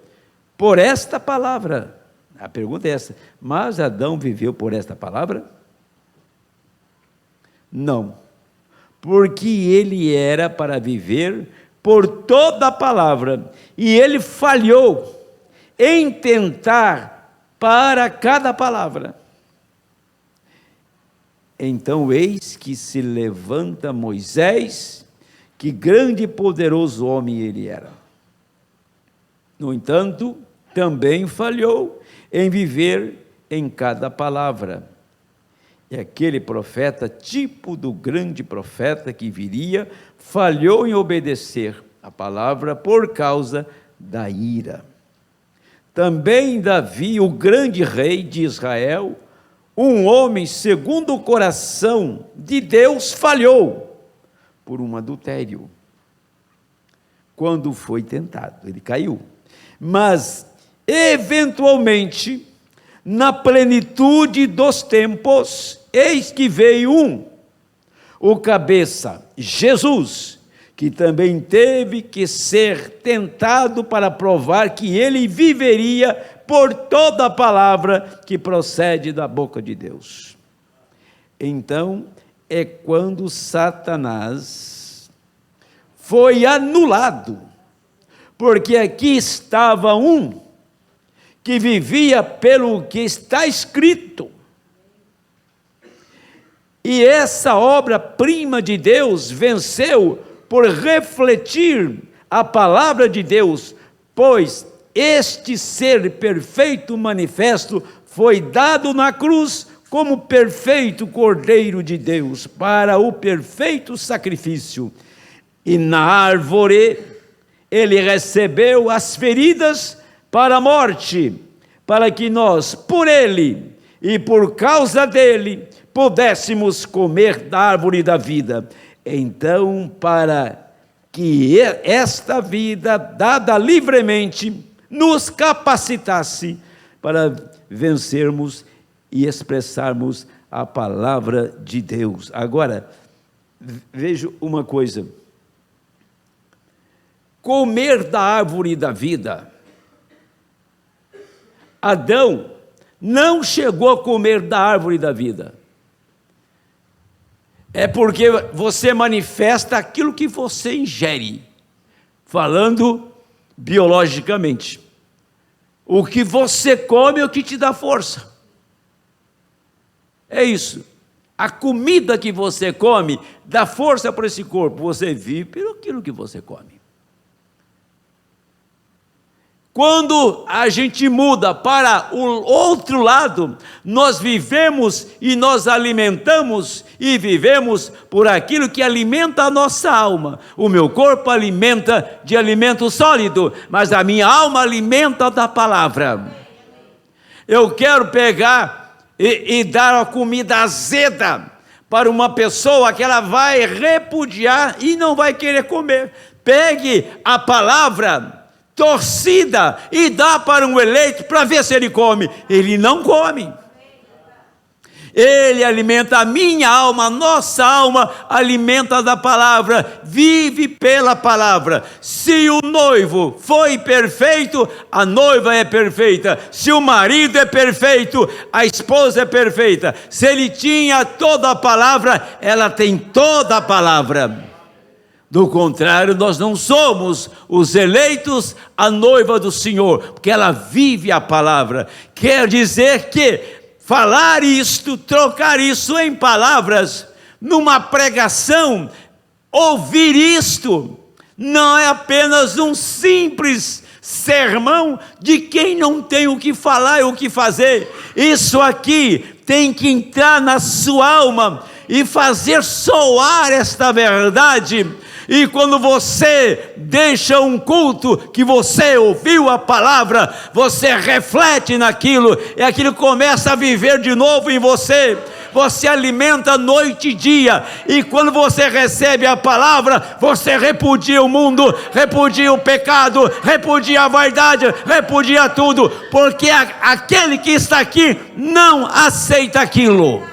por esta palavra. A pergunta é essa: mas Adão viveu por esta palavra? Não, porque ele era para viver por toda a palavra, e ele falhou em tentar para cada palavra. Então eis que se levanta Moisés, que grande e poderoso homem ele era. No entanto, também falhou em viver em cada palavra. E aquele profeta, tipo do grande profeta que viria, falhou em obedecer a palavra por causa da ira. Também Davi, o grande rei de Israel, um homem segundo o coração de Deus, falhou por um adultério. Quando foi tentado, ele caiu. Mas, eventualmente, na plenitude dos tempos, eis que veio o cabeça, Jesus, que também teve que ser tentado para provar que ele viveria por toda a palavra que procede da boca de Deus. Então, é quando Satanás foi anulado, porque aqui estava um que vivia pelo que está escrito, e essa obra-prima de Deus venceu por refletir a palavra de Deus, pois este ser perfeito manifesto foi dado na cruz como perfeito Cordeiro de Deus, para o perfeito sacrifício. E na árvore ele recebeu as feridas para a morte, para que nós, por ele e por causa dele, pudéssemos comer da árvore da vida. Então, para que esta vida dada livremente nos capacitasse para vencermos e expressarmos a palavra de Deus. Agora, veja uma coisa: comer da árvore da vida. Adão não chegou a comer da árvore da vida. É porque você manifesta aquilo que você ingere, falando biologicamente. O que você come é o que te dá força. É isso. A comida que você come dá força para esse corpo. Você vive pelo aquilo que você come. Quando a gente muda para o outro lado, nós vivemos e nós alimentamos e vivemos por aquilo que alimenta a nossa alma. O meu corpo alimenta de alimento sólido, mas a minha alma alimenta da palavra. Eu quero pegar e dar a comida azeda para uma pessoa que ela vai repudiar e não vai querer comer. Pegue a palavra torcida e dá para um eleito para ver se ele come. Ele não come. Ele alimenta a minha alma, a nossa alma alimenta da palavra, vive pela palavra. Se o noivo foi perfeito, a noiva é perfeita. Se o marido é perfeito, a esposa é perfeita. Se ele tinha toda a palavra, ela tem toda a palavra. Do contrário, nós não somos os eleitos, a noiva do Senhor, porque ela vive a palavra. Quer dizer que falar isto, trocar isso em palavras, numa pregação, ouvir isto, não é apenas um simples sermão de quem não tem o que falar e o que fazer. Isso aqui tem que entrar na sua alma e fazer soar esta verdade. E quando você deixa um culto que você ouviu a palavra, você reflete naquilo, e aquilo começa a viver de novo em você. Você alimenta noite e dia, e quando você recebe a palavra, você repudia o mundo, repudia o pecado, repudia a vaidade, repudia tudo, porque aquele que está aqui não aceita aquilo.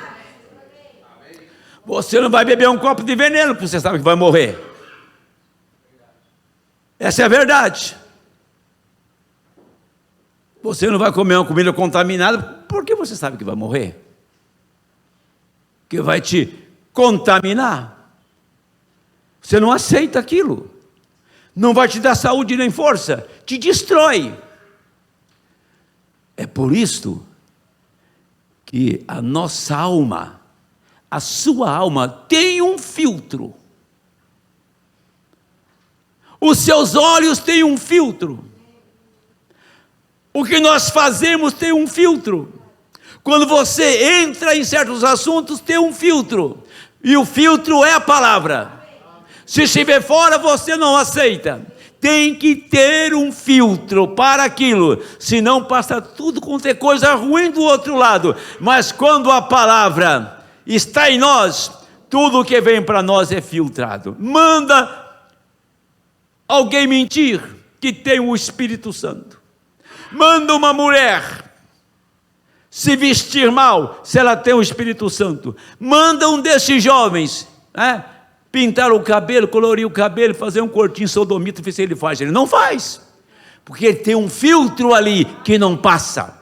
Você não vai beber um copo de veneno, porque você sabe que vai morrer. Essa é a verdade. Você não vai comer uma comida contaminada, porque você sabe que vai morrer, que vai te contaminar. Você não aceita aquilo, não vai te dar saúde nem força, te destrói. É por isso que a nossa alma, a sua alma tem um filtro. Os seus olhos têm um filtro. O que nós fazemos tem um filtro. Quando você entra em certos assuntos, tem um filtro. E o filtro é a palavra. Se estiver fora, você não aceita. Tem que ter um filtro para aquilo. Senão passa tudo quanto é coisa ruim do outro lado. Mas quando a palavra está em nós, tudo que vem para nós é filtrado. Manda alguém mentir que tem o Espírito Santo. Manda uma mulher se vestir mal, se ela tem o Espírito Santo. Manda um desses jovens pintar o cabelo, colorir o cabelo, fazer um cortinho sodomita, ver se ele faz. Ele não faz, porque ele tem um filtro ali que não passa.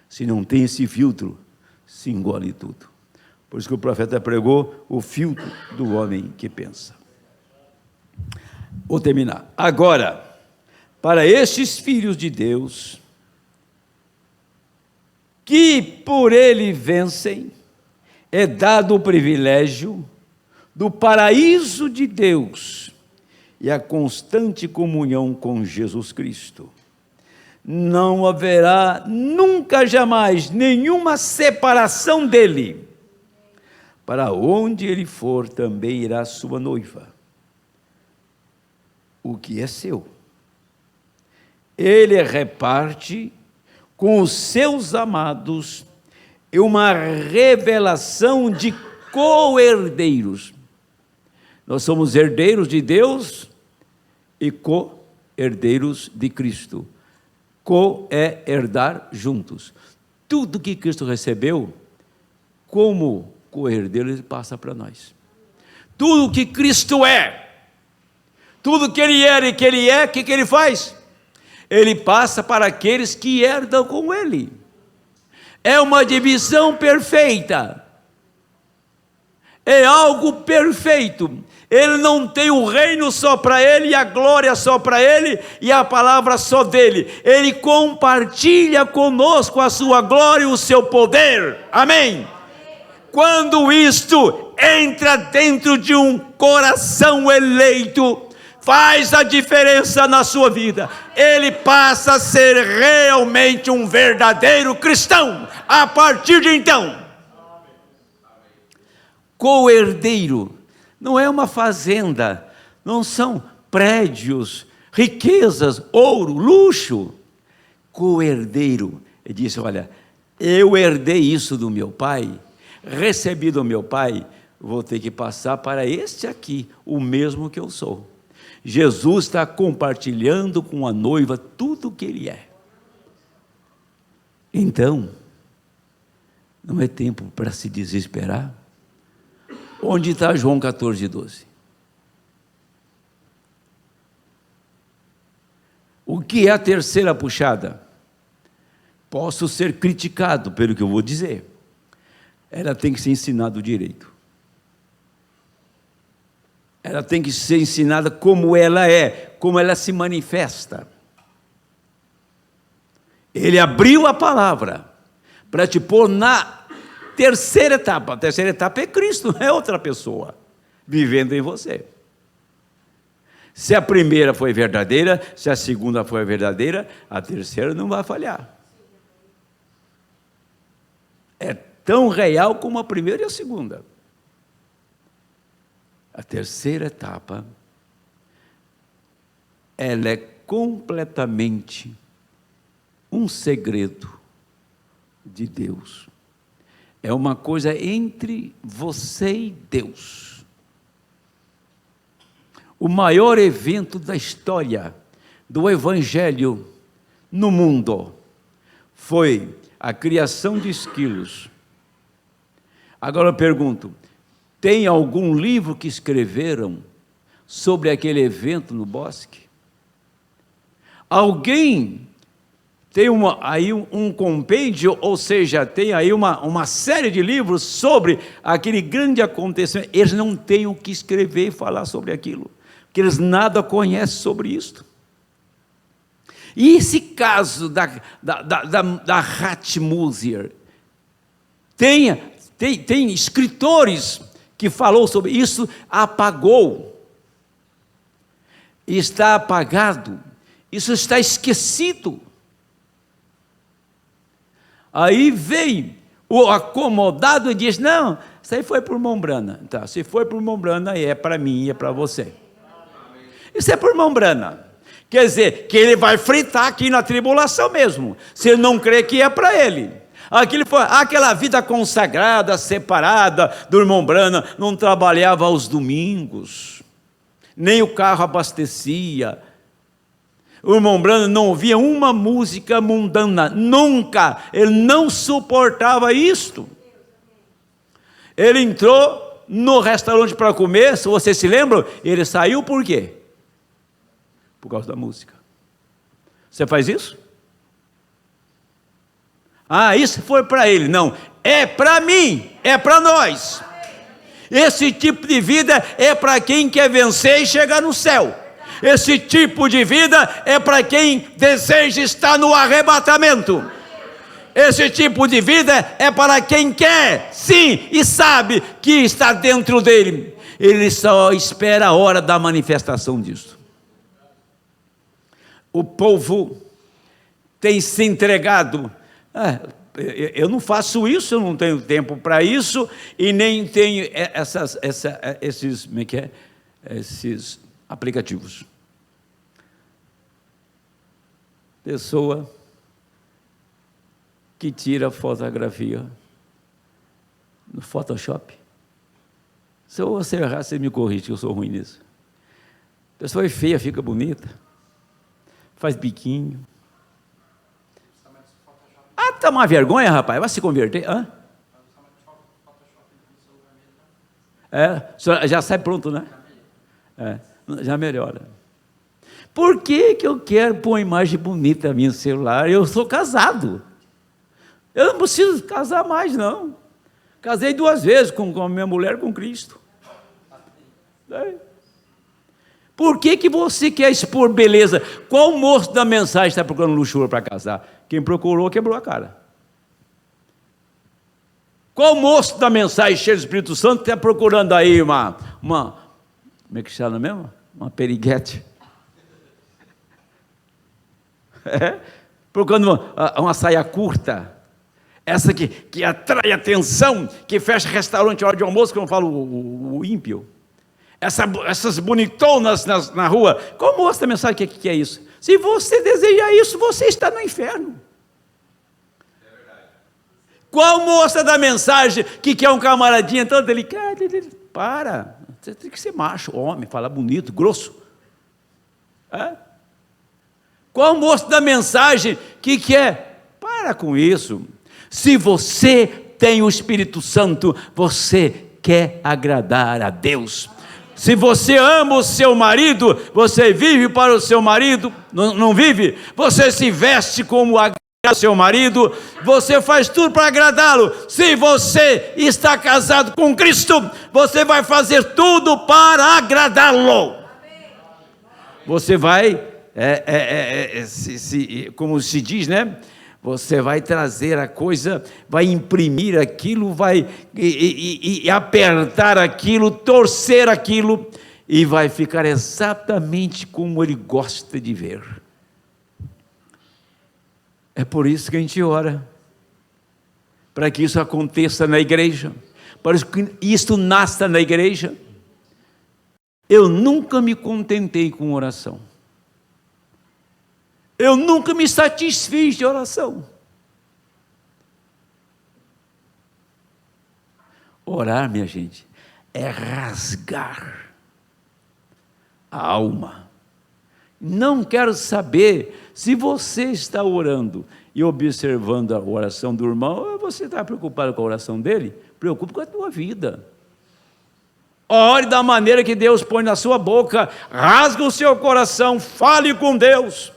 Se não tem esse filtro, se engole tudo. Por isso que o profeta pregou o filtro do homem que pensa. Vou terminar. Agora, para estes filhos de Deus, que por ele vencem, é dado o privilégio do paraíso de Deus e a constante comunhão com Jesus Cristo. Não haverá nunca jamais nenhuma separação dele. Para onde ele for, também irá sua noiva. O que é seu, ele reparte com os seus amados, é uma revelação de co-herdeiros. Nós somos herdeiros de Deus e co-herdeiros de Cristo. Co é herdar juntos. Tudo que Cristo recebeu, como co-herdeiro, ele passa para nós. Tudo que Cristo é, tudo que Ele era e que Ele é, o que Ele faz? Ele passa para aqueles que herdam com Ele. É uma divisão perfeita. É algo perfeito. Ele não tem o reino só para Ele, e a glória só para Ele, e a palavra só dEle. Ele compartilha conosco a sua glória e o seu poder. Amém? Quando isto entra dentro de um coração eleito, faz a diferença na sua vida. Ele passa a ser realmente um verdadeiro cristão, a partir de então. Co-herdeiro não é uma fazenda, não são prédios, riquezas, ouro, luxo. Co-herdeiro, ele disse, olha, eu herdei isso do meu pai, recebi do meu pai, vou ter que passar para este aqui, o mesmo que eu sou. Jesus está compartilhando com a noiva tudo o que Ele é. Então, não é tempo para se desesperar. Onde está João 14:12? O que é a terceira puxada? Posso ser criticado pelo que eu vou dizer. Ela tem que ser ensinada direito. Ela tem que ser ensinada como ela é, como ela se manifesta. Ele abriu a palavra para te pôr na terceira etapa. A terceira etapa é Cristo, não é outra pessoa vivendo em você. Se a primeira foi verdadeira, se a segunda foi verdadeira, a terceira não vai falhar. É tão real como a primeira e a segunda. A terceira etapa, ela é completamente um segredo de Deus. É uma coisa entre você e Deus. O maior evento da história do Evangelho no mundo foi a criação de esquilos. Agora eu pergunto, tem algum livro que escreveram sobre aquele evento no bosque? Alguém tem aí um compêndio, ou seja, tem aí uma série de livros sobre aquele grande acontecimento. Eles não têm o que escrever e falar sobre aquilo, porque eles nada conhecem sobre isso. E esse caso da Hatmuser, tem escritores que falou sobre isso, apagou. Está apagado. Isso está esquecido. Aí vem o acomodado e diz, não, isso aí foi por mão brana. Tá, se foi por mão brana, é para mim e é para você. Isso é por mão brana. Quer dizer, que ele vai fritar aqui na tribulação mesmo, se ele não crê que é para ele. Aquela vida consagrada, separada do irmão Branham, não trabalhava aos domingos, nem o carro abastecia. O irmão Branham não ouvia uma música mundana, nunca, ele não suportava isto. Ele entrou no restaurante para comer, se você se lembra, ele saiu por quê? Por causa da música. Você faz isso? Ah, isso foi para ele. Não, é para mim, é para nós. Esse tipo de vida é para quem quer vencer e chegar no céu. Esse tipo de vida é para quem deseja estar no arrebatamento. Esse tipo de vida é para quem quer, sim, e sabe que está dentro dele. Ele só espera a hora da manifestação disso. O povo tem se entregado. Eu não faço isso, eu não tenho tempo para isso, e nem tenho esses aplicativos. Pessoa que tira fotografia no Photoshop. Se você errar, você me corrige, que eu sou ruim nisso. Pessoa é feia, fica bonita, faz biquinho. Tá uma vergonha, rapaz, vai se converter. Já sai pronto, né? Já melhora. Por que eu quero pôr uma imagem bonita minha no celular? Eu sou casado. Eu não preciso casar mais, não. Casei 2 vezes com a minha mulher, com Cristo. Por que você quer expor beleza? Qual moço da mensagem está procurando luxúria para casar? Quem procurou, quebrou a cara. Qual moço da mensagem cheio do Espírito Santo está procurando aí uma como é que chama mesmo? Uma periguete. Procurando uma saia curta. Essa que atrai atenção, que fecha restaurante à hora de almoço, que eu não falo o ímpio. Essas bonitonas na rua. Qual moço da mensagem que é isso? Se você deseja isso, você está no inferno. Qual moça da mensagem que quer um camaradinha tão delicado? Para, você tem que ser macho, homem, falar bonito, grosso. Qual moça da mensagem que quer? Para com isso. Se você tem o Espírito Santo, você quer agradar a Deus. Se você ama o seu marido, você vive para o seu marido, não vive? Você se veste como agrada o seu marido, você faz tudo para agradá-lo. Se você está casado com Cristo, você vai fazer tudo para agradá-lo. Você vai, como se diz, né? Você vai trazer a coisa, vai imprimir aquilo, vai e apertar aquilo, torcer aquilo, e vai ficar exatamente como ele gosta de ver. É por isso que a gente ora, para que isso aconteça na igreja, para que isso nasça na igreja. Eu nunca me contentei com oração. Eu nunca me satisfiz de oração. Orar, minha gente, é rasgar a alma. Não quero saber se você está orando e observando a oração do irmão, ou você está preocupado com a oração dele. Preocupe com a tua vida. Ore da maneira que Deus põe na sua boca, rasga o seu coração, fale com Deus.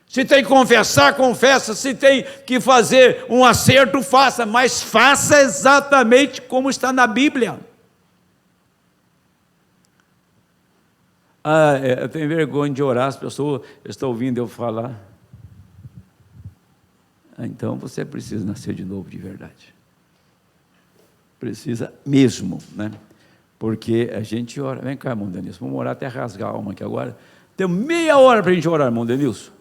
Se tem que confessar, confessa. Se tem que fazer um acerto, faça. Mas faça exatamente como está na Bíblia. Eu tenho vergonha de orar, as pessoas estão ouvindo eu falar. Então você precisa nascer de novo de verdade. Precisa mesmo, né? Porque a gente ora. Vem cá, irmão Denilson, vamos orar até rasgar a alma aqui agora. Tem meia hora para a gente orar, irmão Denilson.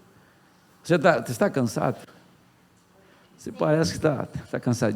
Você está cansado? Você parece que está cansado.